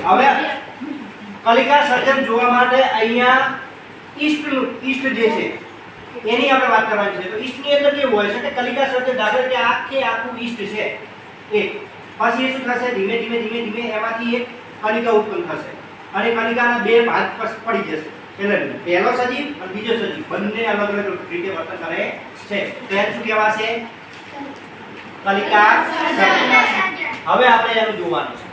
હવે કલિકા સર્જન જોવા માટે અહીંયા ઈસ્ટ જે છે એની આપણે વાત કરવાની છે. તો ઈસ્ટની અંદર કેવું હોય છે કે કલિકા સર્જન દાખલા કે આખું ઈસ્ટ છે એક, પછી એ શું થશે ધીમે ધીમે એમાંથી એક કલિકા ઉત્પન્ન થશે અને કલિકાના બે ભાગ પડી જશે. એટલે પહેલો સજીવ અને બીજો સજીવ બંને અલગ અલગ રીતે વર્તન કરે છે. તેને શું કહેવાશે? કલિકા સર્જન. હવે આપણે એનું જોવાનું છે.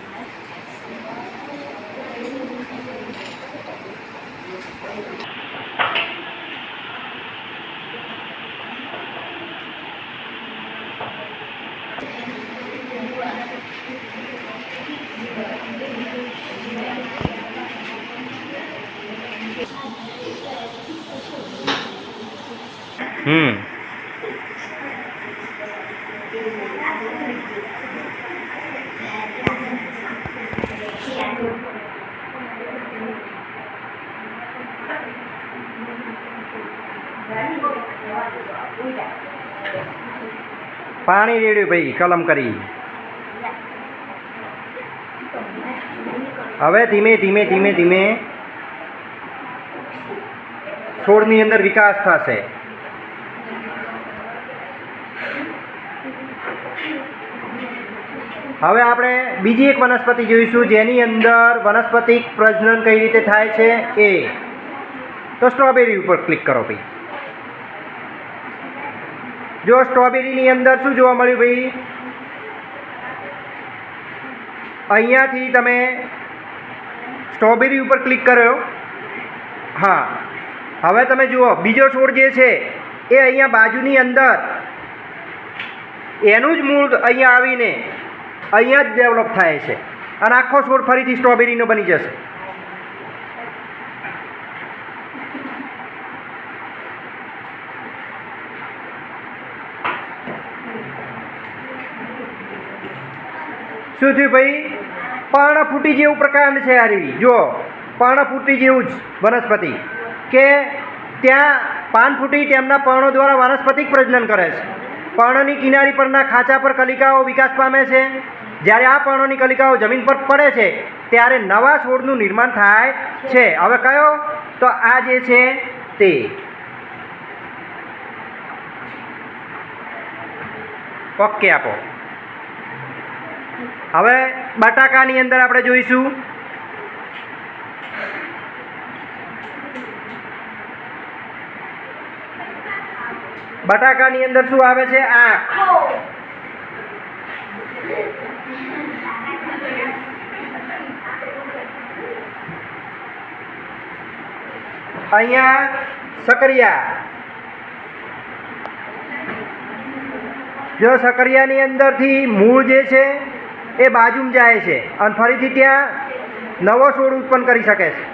પાણી રેડ્યું ભાઈ કલમ કરી. હવે ધીમે ધીમે છોડની અંદર વિકાસ થશે. હવે આપણે બીજી એક વનસ્પતિ જોઈશું જેની અંદર વનસ્પતિક પ્રજનન કઈ રીતે થાય છે એ. તો સ્ટ્રોબેરી ઉપર ક્લિક કરો ભાઈ. જો સ્ટ્રોબેરીની અંદર શું જોવા મળ્યું ભાઈ? અહીંયાથી તમે સ્ટ્રોબેરી ઉપર ક્લિક કર્યો. હા, હવે તમે જુઓ બીજો છોડ જે છે એ અહીંયા બાજુની અંદર એનું જ મૂળ અહીંયા આવીને અહીંયા જ ડેવલપ થાય છે અને આખો છોડ ફરીથી સ્ટ્રોબેરીનો બની જશે. શું થયું ભાઈ? પર્ણફૂટી જેવું પ્રકાંડ છે. આરવી જો પર્ણફૂટી જેવું જ વનસ્પતિ કે ત્યાં પાનફૂટી તેમના પર્ણો દ્વારા વાનસ્પતિક પ્રજનન કરે છે. પર્ણની કિનારી પરના ખાંચા પર કલિકાઓ વિકાસ પામે છે. જ્યારે આ પર્ણોની કલિકાઓ જમીન પર પડે છે ત્યારે નવા છોડનું નિર્માણ થાય છે. હવે કયો? તો આ જે છે તે. ઓકે આપો. હવે બટાકાની અંદર આપણે જોઈશું. બટાકાની અંદર શું આવે છે? આંખ. અહીંયા સકરિયા. જો સકરિયાની અંદરથી મૂળ જે છે એ બાજુમાં જાય છે અને ફરીથી ત્યાં નવો છોડ ઉત્પન્ન કરી શકે છે.